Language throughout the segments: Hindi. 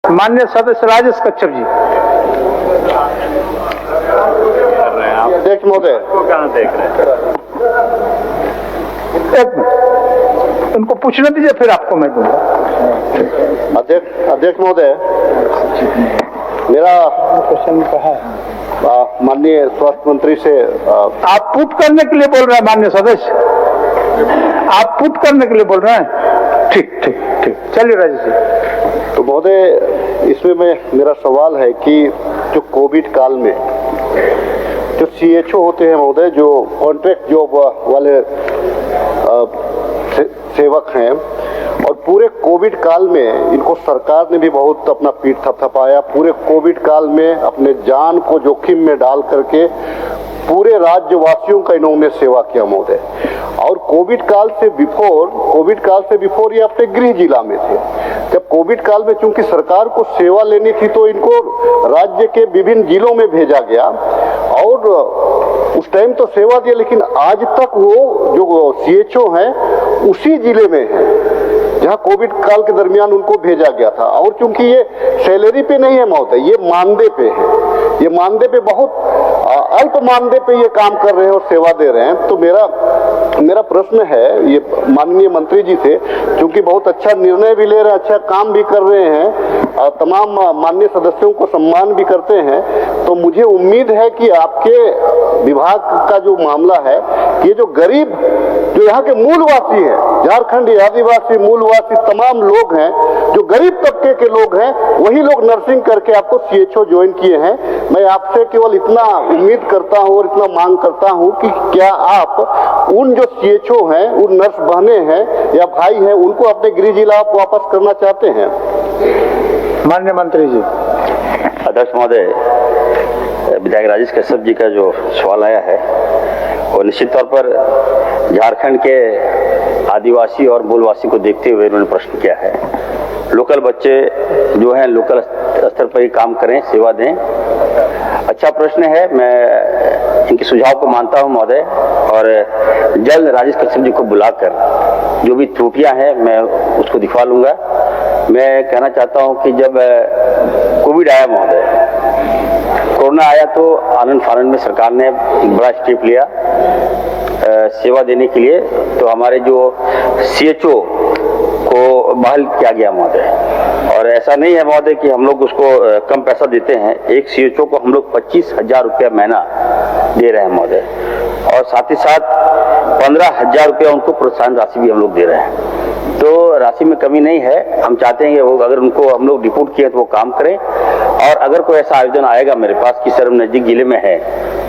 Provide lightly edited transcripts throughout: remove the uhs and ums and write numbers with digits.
माननीय सदस्य राजेश कच्छप जी। अध्यक्ष महोदय, कहाँ देख रहे हैं? एक मिनट, उनको पूछने दीजिए, फिर आपको मैं दूंगा। अध्यक्ष महोदय, मेरा क्वेश्चन कहा है, माननीय स्वास्थ्य मंत्री से आप पुट करने के लिए बोल रहे हैं माननीय सदस्य, आप पुट करने के लिए बोल रहे हैं? ठीक ठीक ठीक, चलिए राजेश जी। तो महोदय, इसमें मेरा सवाल है कि जो कोविड काल में जो CHO होते हैं महोदय, जो कॉन्ट्रैक्ट जॉब वाले सेवक हैं, और पूरे कोविड काल में इनको सरकार ने भी बहुत अपना पीठ थपथपाया। पूरे कोविड काल में अपने जान को जोखिम में डाल करके पूरे राज्यवासियों का इन्होंने सेवा किया महोदय। और कोविड काल से बिफोर ये अपने गृह जिला में थे। जब कोविड काल में चूंकि सरकार को सेवा लेनी थी तो इनको राज्य के विभिन्न जिलों में भेजा गया और उस टाइम तो सेवा दिया, लेकिन आज तक वो जो CHO हैं उसी जिले में है जहां कोविड काल के दरमियान उनको भेजा गया था। और चूंकि ये सैलरी पे नहीं है महोदय, ये मानदेय पे है, ये मानदेय पे बहुत अल्प मानदेय पे ये काम कर रहे हैं और सेवा दे रहे हैं। तो मेरा प्रश्न है ये माननीय मंत्री जी से, क्योंकि बहुत अच्छा निर्णय भी ले रहे हैं, अच्छा काम भी कर रहे हैं, तमाम माननीय सदस्यों को सम्मान भी करते हैं, तो मुझे उम्मीद है कि आपके विभाग का जो मामला है, ये जो गरीब, जो यहाँ के मूलवासी हैं, झारखंडी आदिवासी मूलवासी तमाम लोग हैं, जो गरीब तबके के लोग हैं, वही लोग नर्सिंग करके आपको CHO ज्वाइन किए हैं। मैं आपसे केवल इतना उम्मीद करता हूँ और इतना मांग करता हूँ कि क्या आप उन जो CHO हैं, उन नर्स बहने हैं या भाई हैं, उनको अपने गृह जिला आप वापस करना चाहते हैं? माननीय मंत्री जी। अध्यक्ष महोदय, विधायक राजेश कश्यप जी का जो सवाल आया है वो निश्चित तौर पर झारखंड के आदिवासी और मूलवासी को देखते हुए उन्होंने प्रश्न किया है। लोकल बच्चे जो हैं लोकल स्तर पर ही काम करें, सेवा दें, अच्छा प्रश्न है। मैं इनके सुझाव को मानता हूं महोदय, और जल्द राजेश कश्यप जी को बुलाकर जो भी त्रुटियां हैं मैं उसको दिखवा लूंगा। मैं कहना चाहता हूं कि जब कोविड आया महोदय, कोरोना आया, तो आनंद फानंद में सरकार ने एक बड़ा स्टेप लिया सेवा देने के लिए। तो हमारे जो CHO को बहाल किया गया महोदय, और ऐसा नहीं है महोदय कि हम लोग उसको कम पैसा देते हैं। एक CHO को हम लोग 25,000 रुपया महीना दे रहे हैं महोदय, और साथ ही साथ 15,000 रुपया उनको प्रोत्साहन राशि भी हम लोग दे रहे हैं। तो राशि में कमी नहीं है। हम चाहते हैं कि वो अगर उनको हम लोग डिपोर्ट किए तो वो काम करें, और अगर कोई ऐसा आवेदन आएगा मेरे पास कि सर हम नजदीक जिले में है,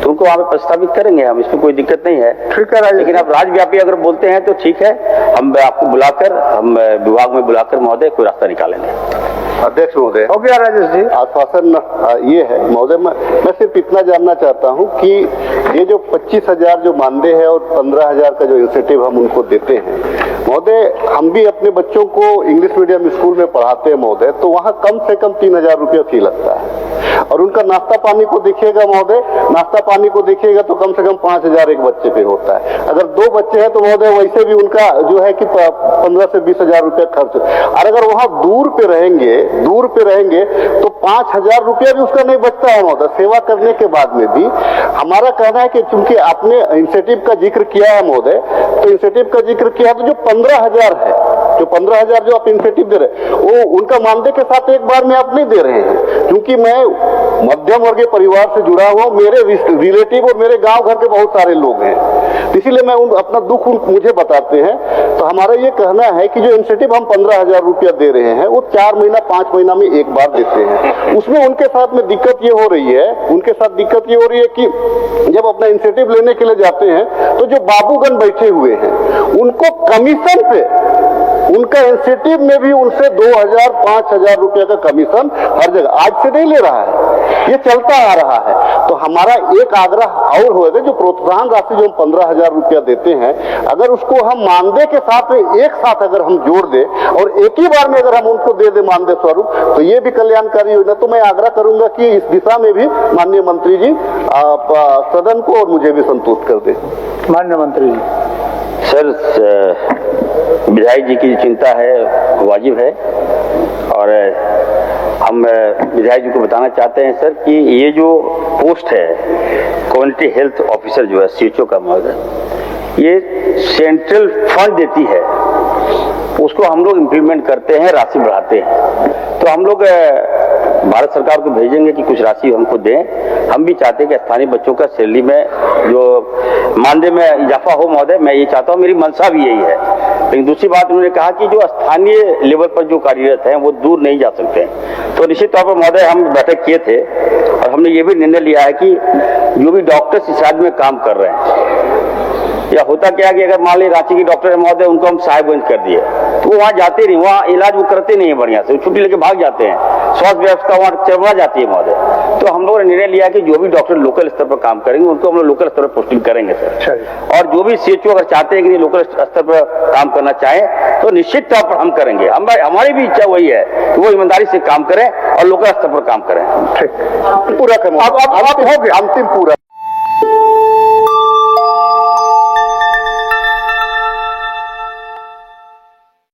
तो उनको वहाँ पे प्रस्तावित करेंगे हम, इसमें कोई दिक्कत नहीं है। ठीक है, लेकिन आप राज्यव्यापी अगर बोलते हैं तो ठीक है, हम आपको बुलाकर, हम विभाग में बुलाकर महोदय कोई रास्ता निकालेंगे। अध्यक्ष महोदय, हो गया राजेश जी। आश्वासन ये है महोदय, मैं सिर्फ इतना जानना चाहता हूं कि ये जो 25,000 जो मानदेय है और 15,000 का जो इंसेंटिव हम उनको देते हैं महोदय, हम भी अपने बच्चों को इंग्लिश मीडियम स्कूल में पढ़ाते हैं महोदय, तो वहाँ कम से कम 3,000 रुपया फी लगता है। और उनका नाश्ता पानी को देखिएगा महोदय, नाश्ता पानी को देखिएगा तो कम से कम 5,000 एक बच्चे पे होता है। अगर 2 बच्चे हैं तो महोदय वैसे भी उनका जो है कि 15 से 20,000 रुपया खर्च। और अगर वहाँ दूर पे रहेंगे तो 5,000 रुपया भी उसका नहीं बचता है महोदय, सेवा करने के बाद में भी। हमारा कहना है कि चूंकि आपने इंसेंटिव का जिक्र किया है महोदय, तो इंसेंटिव का जिक्र किया तो जो 15,000 है, जो 15,000 जो आप इंसेंटिव दे रहे हैं, वो उनका मानदेय के साथ एक बार में आप नहीं दे रहे हैं। क्योंकि मैं मध्यम वर्गीय परिवार से जुड़ा हुआ, मेरे रिलेटिव और मेरे गांव घर के बहुत सारे लोग हैं, इसीलिए मैं अपना दुख मुझे बताते हैं। तो हमारा ये कहना है कि जो इंसेंटिव हम 15,000 रुपया दे रहे हैं, वो 4 महीना 5 महीना में एक बार देते हैं। उसमें उनके साथ में दिक्कत ये हो रही है कि जब अपना इंसेंटिव लेने के लिए जाते हैं तो जो बाबूगण बैठे हुए हैं उनको कमीशन पे, उनका इंसेंटिव में भी उनसे 2,000 5,000 रुपया का कमीशन हर जगह आज से नहीं ले रहा है, ये चलता आ रहा है। तो हमारा एक आग्रह और होगा, जो प्रोत्साहन राशि जो हम 15,000 रुपया देते हैं, अगर उसको हम मानदेय के साथ में एक साथ अगर हम जोड़ दे और एक ही बार में अगर हम उनको दे दे मानदेय स्वरूप, तो ये भी कल्याणकारी योजना। तो मैं आग्रह करूंगा कि इस दिशा में भी माननीय मंत्री जी आप सदन को और मुझे भी संतुष्ट कर दे। माननीय मंत्री जी। सर, विधायक जी की चिंता है वाजिब है, और हम विधायक जी को बताना चाहते हैं सर कि ये जो पोस्ट है कम्युनिटी हेल्थ ऑफिसर जो है सीएचओ का महोदय, ये सेंट्रल फंड देती है, उसको हम लोग इम्प्लीमेंट करते हैं, राशि बढ़ाते हैं। तो हम लोग भारत सरकार को भेजेंगे कि कुछ राशि हमको दें। हम भी चाहते हैं कि स्थानीय बच्चों का सैलरी में जो मानदेय में इजाफा हो महोदय, मैं ये चाहता हूँ, मेरी मंशा भी यही है। लेकिन दूसरी बात उन्होंने कहा कि जो स्थानीय लेवल पर जो कार्यरत हैं वो दूर नहीं जा सकते हैं। तो निश्चित तौर पर महोदय हम बैठक किए थे और हमने ये भी निर्णय लिया है कि जो भी डॉक्टर्स इस राज्य में काम कर रहे हैं, या होता क्या कि अगर मान ली रांची की डॉक्टर है महोदय, उनको हम साहिबगंज कर दिए तो वो वहाँ जाते नहीं, वहाँ इलाज वो करते नहीं है बढ़िया से, छुट्टी लेके भाग जाते हैं, स्वास्थ्य व्यवस्था वहाँ चरमरा जाती है महोदय। तो हम लोगों ने निर्णय लिया कि जो भी डॉक्टर लोकल स्तर पर काम करेंगे उनको हम लोग लोकल स्तर पर पोस्टिंग करेंगे सर। और जो भी सीएचओ अगर चाहते हैं कि लोकल स्तर पर काम करना चाहें तो निश्चित तौर पर हम करेंगे। हमारी भी इच्छा वही है कि वो ईमानदारी से काम करें और लोकल स्तर पर काम करें। पूरा करें, अब हो गया अंतिम पूरा।